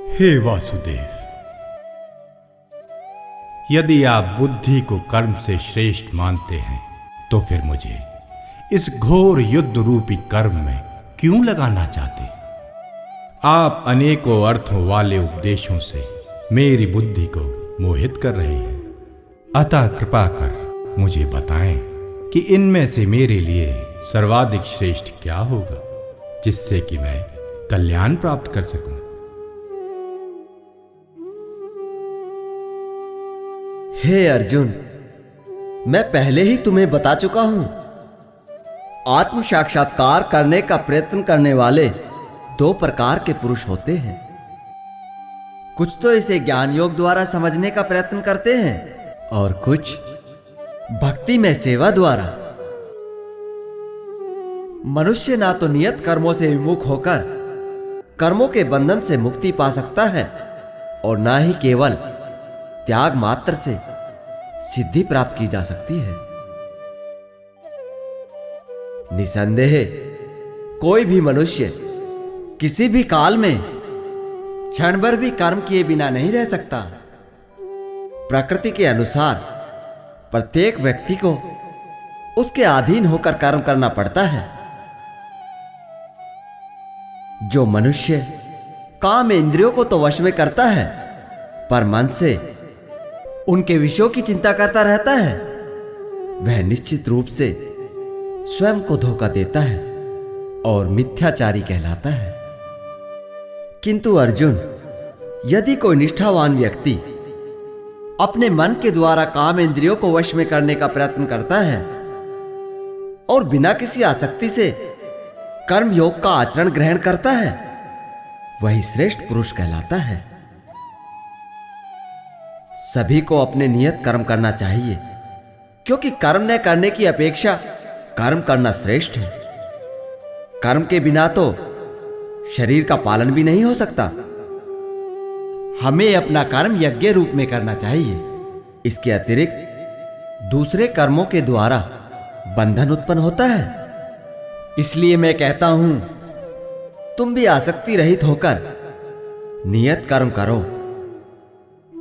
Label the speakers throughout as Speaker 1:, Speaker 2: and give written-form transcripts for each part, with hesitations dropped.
Speaker 1: हे वासुदेव, यदि आप बुद्धि को कर्म से श्रेष्ठ मानते हैं तो फिर मुझे इस घोर युद्ध रूपी कर्म में क्यों लगाना चाहते? आप अनेकों अर्थों वाले उपदेशों से मेरी बुद्धि को मोहित कर रहे हैं। अतः कृपा कर मुझे बताएं कि इनमें से मेरे लिए सर्वाधिक श्रेष्ठ क्या होगा, जिससे कि मैं कल्याण प्राप्त कर सकूं।
Speaker 2: हे अर्जुन, मैं पहले ही तुम्हें बता चुका हूं, आत्म साक्षात्कार करने का प्रयत्न करने वाले दो प्रकार के पुरुष होते हैं। कुछ तो इसे ज्ञान योग द्वारा समझने का प्रयत्न करते हैं और कुछ भक्ति में सेवा द्वारा। मनुष्य ना तो नियत कर्मों से विमुख होकर कर्मों के बंधन से मुक्ति पा सकता है और ना ही केवल त्याग मात्र से सिद्धि प्राप्त की जा सकती है। निसंदेह कोई भी मनुष्य किसी भी काल में क्षण भर भी कर्म किए बिना नहीं रह सकता। प्रकृति के अनुसार प्रत्येक व्यक्ति को उसके अधीन होकर कर्म करना पड़ता है। जो मनुष्य काम इंद्रियों को तो वश में करता है, पर मन से उनके विषयों की चिंता करता रहता है, वह निश्चित रूप से स्वयं को धोखा देता है और मिथ्याचारी कहलाता है। किंतु अर्जुन, यदि कोई निष्ठावान व्यक्ति अपने मन के द्वारा काम इंद्रियों को वश में करने का प्रयत्न करता है और बिना किसी आसक्ति से कर्म योग का आचरण ग्रहण करता है, वही श्रेष्ठ पुरुष कहलाता है। सभी को अपने नियत कर्म करना चाहिए, क्योंकि कर्म न करने की अपेक्षा कर्म करना श्रेष्ठ है। कर्म के बिना तो शरीर का पालन भी नहीं हो सकता। हमें अपना कर्म यज्ञ रूप में करना चाहिए। इसके अतिरिक्त दूसरे कर्मों के द्वारा बंधन उत्पन्न होता है। इसलिए मैं कहता हूं, तुम भी आसक्ति रहित होकर नियत कर्म करो।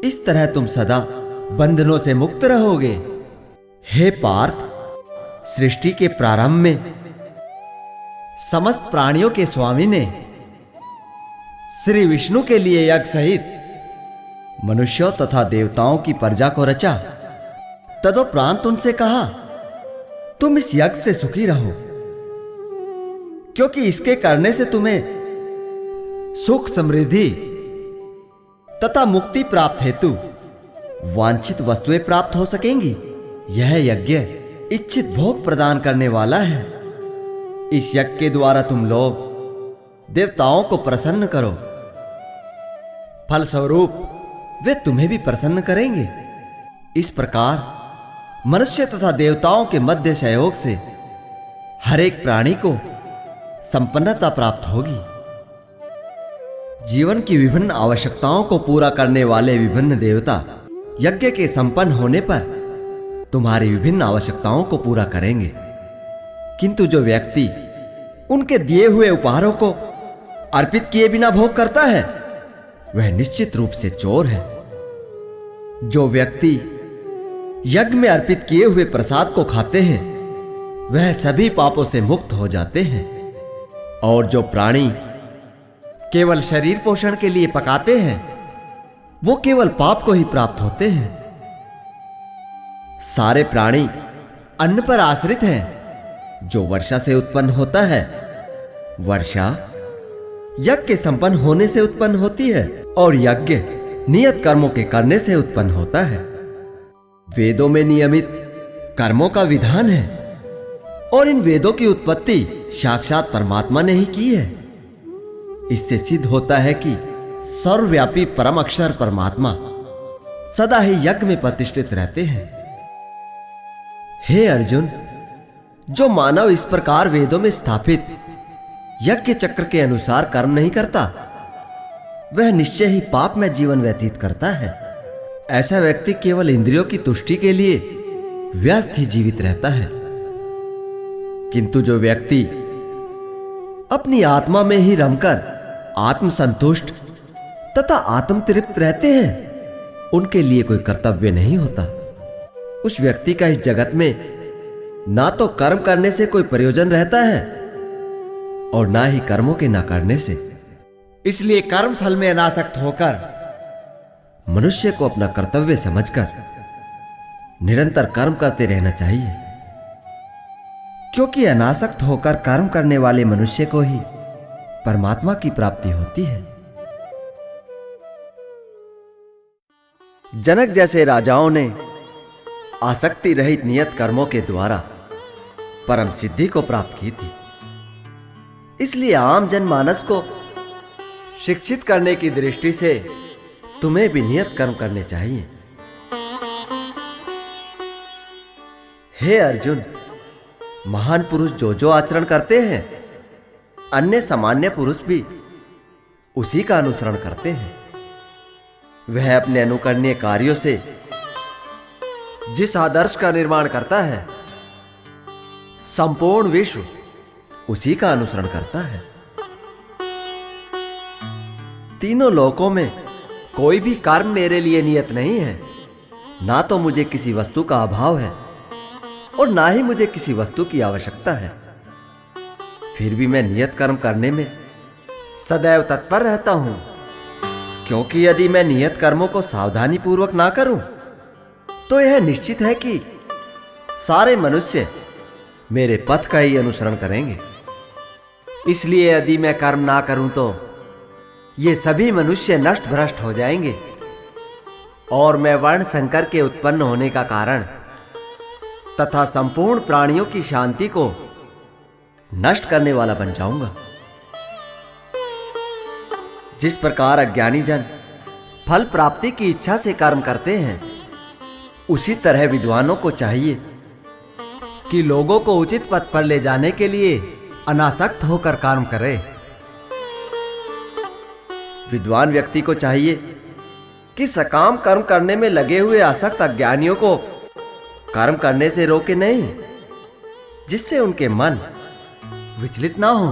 Speaker 2: इस तरह तुम सदा बंधनों से मुक्त रहोगे। हे पार्थ, सृष्टि के प्रारंभ में समस्त प्राणियों के स्वामी ने श्री विष्णु के लिए यज्ञ सहित मनुष्यों तथा देवताओं की प्रजा को रचा। तदोपरांत उनसे कहा, तुम इस यज्ञ से सुखी रहो, क्योंकि इसके करने से तुम्हें सुख, समृद्धि तथा मुक्ति प्राप्त हेतु वांछित वस्तुएं प्राप्त हो सकेंगी। यह यज्ञ इच्छित भोग प्रदान करने वाला है। इस यज्ञ के द्वारा तुम लोग देवताओं को प्रसन्न करो, फलस्वरूप वे तुम्हें भी प्रसन्न करेंगे। इस प्रकार मनुष्य तथा देवताओं के मध्य सहयोग से हर एक प्राणी को संपन्नता प्राप्त होगी। जीवन की विभिन्न आवश्यकताओं को पूरा करने वाले विभिन्न देवता यज्ञ के संपन्न होने पर तुम्हारी विभिन्न आवश्यकताओं को पूरा करेंगे। किंतु जो व्यक्ति उनके दिए हुए उपहारों को अर्पित किए बिना भोग करता है, वह निश्चित रूप से चोर है। जो व्यक्ति यज्ञ में अर्पित किए हुए प्रसाद को खाते हैं, वह सभी पापों से मुक्त हो जाते हैं। और जो प्राणी केवल शरीर पोषण के लिए पकाते हैं, वो केवल पाप को ही प्राप्त होते हैं। सारे प्राणी अन्न पर आश्रित हैं, जो वर्षा से उत्पन्न होता है। वर्षा यज्ञ के संपन्न होने से उत्पन्न होती है और यज्ञ नियत कर्मों के करने से उत्पन्न होता है। वेदों में नियमित कर्मों का विधान है और इन वेदों की उत्पत्ति साक्षात परमात्मा ने ही की है। इससे सिद्ध होता है कि सर्वव्यापी परम अक्षर परमात्मा सदा ही यज्ञ में प्रतिष्ठित रहते हैं। हे अर्जुन, जो मानव इस प्रकार वेदों में स्थापित यज्ञ चक्र के अनुसार कर्म नहीं करता, वह निश्चय ही पाप में जीवन व्यतीत करता है। ऐसा व्यक्ति केवल इंद्रियों की तुष्टि के लिए व्यर्थ ही जीवित रहता है। किंतु जो व्यक्ति अपनी आत्मा में ही रमकर आत्मसंतुष्ट तथा आत्म तृप्त रहते हैं, उनके लिए कोई कर्तव्य नहीं होता। उस व्यक्ति का इस जगत में ना तो कर्म करने से कोई प्रयोजन रहता है और ना ही कर्मों के ना करने से। इसलिए कर्म फल में अनासक्त होकर मनुष्य को अपना कर्तव्य समझकर निरंतर कर्म करते रहना चाहिए, क्योंकि अनासक्त होकर कर्म करने वाले मनुष्य को ही परमात्मा की प्राप्ति होती है। जनक जैसे राजाओं ने आसक्ति रहित नियत कर्मों के द्वारा परम सिद्धि को प्राप्त की थी। इसलिए आम जनमानस को शिक्षित करने की दृष्टि से तुम्हें भी नियत कर्म करने चाहिए। हे अर्जुन, महान पुरुष जो जो आचरण करते हैं, अन्य सामान्य पुरुष भी उसी का अनुसरण करते हैं। वह अपने अनुकरणीय कार्यों से जिस आदर्श का निर्माण करता है, संपूर्ण विश्व उसी का अनुसरण करता है। तीनों लोकों में कोई भी कर्म मेरे लिए नियत नहीं है। ना तो मुझे किसी वस्तु का अभाव है और ना ही मुझे किसी वस्तु की आवश्यकता है। फिर भी मैं नियत कर्म करने में सदैव तत्पर रहता हूं, क्योंकि यदि मैं नियत कर्मों को सावधानी पूर्वक ना करूं तो यह निश्चित है कि सारे मनुष्य मेरे पथ का ही अनुसरण करेंगे। इसलिए यदि मैं कर्म ना करूं तो ये सभी मनुष्य नष्ट भ्रष्ट हो जाएंगे और मैं वर्ण संकर के उत्पन्न होने का कारण तथा संपूर्ण प्राणियों की शांति को नष्ट करने वाला बन जाऊंगा। जिस प्रकार अज्ञानी जन फल प्राप्ति की इच्छा से कर्म करते हैं, उसी तरह विद्वानों को चाहिए कि लोगों को उचित पथ पर ले जाने के लिए अनासक्त होकर कर्म करें। विद्वान व्यक्ति को चाहिए कि सकाम कर्म करने में लगे हुए आसक्त अज्ञानियों को कर्म करने से रोके नहीं, जिससे उनके मन विचलित ना हो,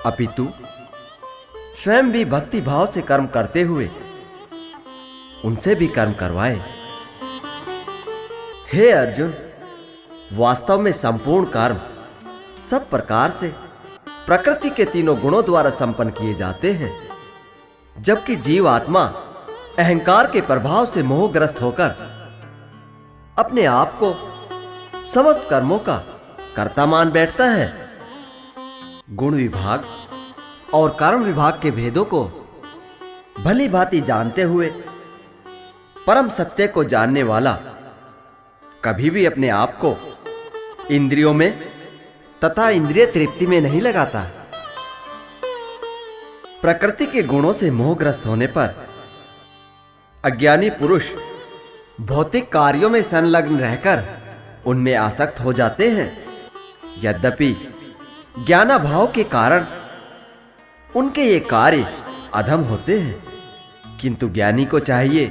Speaker 2: अपितु स्वयं भी भक्ति भाव से कर्म करते हुए उनसे भी कर्म करवाए। हे अर्जुन, वास्तव में संपूर्ण कर्म सब प्रकार से प्रकृति के तीनों गुणों द्वारा संपन्न किए जाते हैं, जबकि जीव आत्मा अहंकार के प्रभाव से मोहग्रस्त होकर अपने आप को समस्त कर्मों का कर्ता मान बैठता है। गुण विभाग और कर्म विभाग के भेदों को भली भांति जानते हुए परम सत्य को जानने वाला कभी भी अपने आप को इंद्रियों में तथा इंद्रिय तृप्ति में नहीं लगाता। प्रकृति के गुणों से मोहग्रस्त होने पर अज्ञानी पुरुष भौतिक कार्यों में संलग्न रहकर उनमें आसक्त हो जाते हैं। यद्यपि ज्ञानाभाव के कारण उनके ये कार्य अधम होते हैं, किंतु ज्ञानी को चाहिए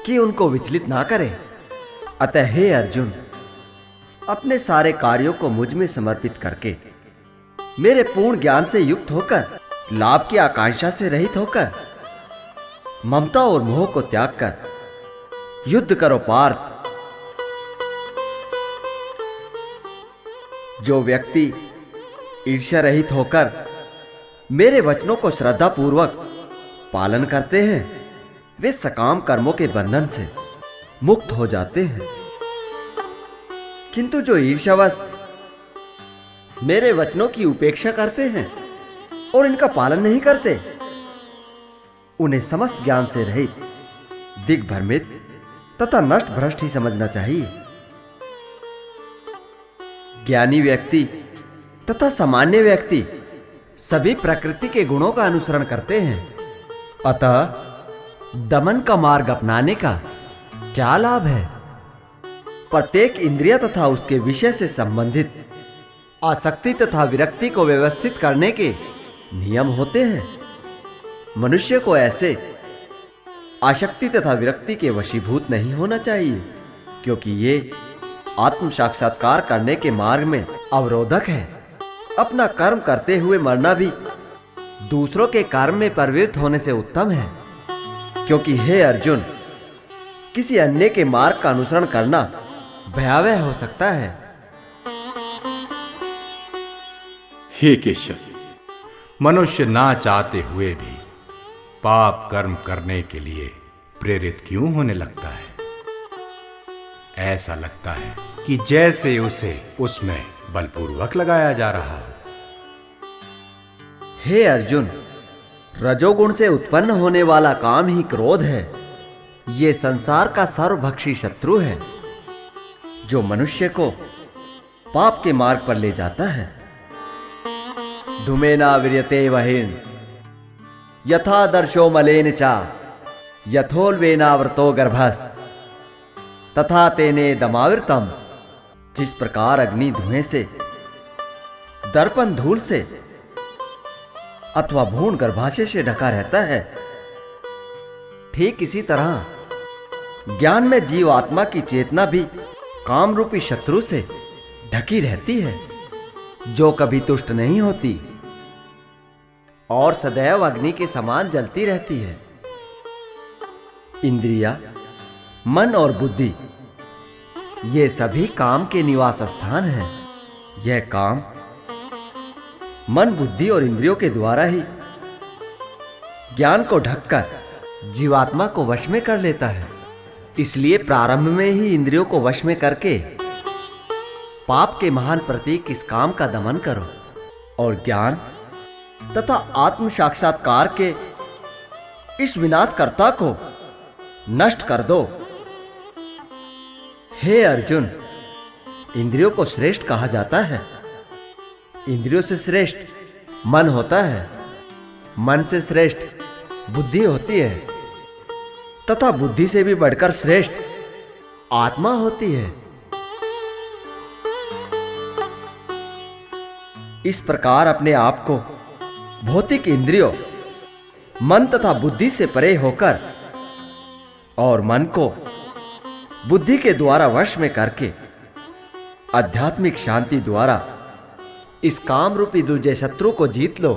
Speaker 2: कि उनको विचलित ना करे। अतः हे अर्जुन, अपने सारे कार्यों को मुझ में समर्पित करके मेरे पूर्ण ज्ञान से युक्त होकर, लाभ की आकांक्षा से रहित होकर, ममता और मोह को त्याग कर युद्ध करो पार्थ। जो व्यक्ति ईर्ष्या रहित होकर मेरे वचनों को श्रद्धा पूर्वक पालन करते हैं, वे सकाम कर्मों के बंधन से मुक्त हो जाते हैं। किंतु जो ईर्ष्यावश मेरे वचनों की उपेक्षा करते हैं और इनका पालन नहीं करते, उन्हें समस्त ज्ञान से रहित, दिग्भ्रमित तथा नष्ट भ्रष्ट ही समझना चाहिए। ज्ञानी व्यक्ति तथा सामान्य व्यक्ति सभी प्रकृति के गुणों का अनुसरण करते हैं। अतः दमन का मार्ग अपनाने का क्या लाभ है? प्रत्येक इंद्रिय तथा उसके विषय से संबंधित आसक्ति तथा विरक्ति को व्यवस्थित करने के नियम होते हैं। मनुष्य को ऐसे आसक्ति तथा विरक्ति के वशीभूत नहीं होना चाहिए, क्योंकि ये आत्म साक्षात्कार करने के मार्ग में अवरोधक है। अपना कर्म करते हुए मरना भी दूसरों के कर्म में प्रवृत्त होने से उत्तम है। क्योंकि हे अर्जुन, किसी अन्य के मार्ग का अनुसरण करना भयावह हो सकता है।
Speaker 1: हे केशव, मनुष्य ना चाहते हुए भी पाप कर्म करने के लिए प्रेरित क्यों होने लगता है? ऐसा लगता है कि जैसे उसे उसमें बलपूर्वक लगाया जा रहा हो।
Speaker 2: हे अर्जुन, रजोगुण से उत्पन्न होने वाला काम ही क्रोध है। ये संसार का सर्वभक्षी शत्रु है जो मनुष्य को पाप के मार्ग पर ले जाता है। धूमेना विर्यते वहिन यथा दर्शो मलेन चा यथोल्वेनावृतो गर्भस्थ तथा तेने दमावृतम। जिस प्रकार अग्नि धुएं से, दर्पण धूल से अथवा भ्रूण गर्भाशय से ढका रहता है, ठीक इसी तरह ज्ञान में जीव आत्मा की चेतना भी काम रूपी शत्रु से ढकी रहती है, जो कभी तुष्ट नहीं होती और सदैव अग्नि के समान जलती रहती है। इंद्रिया, मन और बुद्धि ये सभी काम के निवास स्थान हैं। यह काम मन, बुद्धि और इंद्रियों के द्वारा ही ज्ञान को ढककर जीवात्मा को वश में कर लेता है। इसलिए प्रारंभ में ही इंद्रियों को वश में करके पाप के महान प्रतीक इस काम का दमन करो और ज्ञान तथा आत्म साक्षात्कार के इस विनाशकर्ता को नष्ट कर दो। हे अर्जुन, इंद्रियों को श्रेष्ठ कहा जाता है। इंद्रियों से श्रेष्ठ मन होता है, मन से श्रेष्ठ बुद्धि होती है तथा बुद्धि से भी बढ़कर श्रेष्ठ आत्मा होती है। इस प्रकार अपने आप को भौतिक इंद्रियों, मन तथा बुद्धि से परे होकर और मन को बुद्धि के द्वारा वश में करके आध्यात्मिक शांति द्वारा इस काम रूपी दुर्जय शत्रु को जीत लो।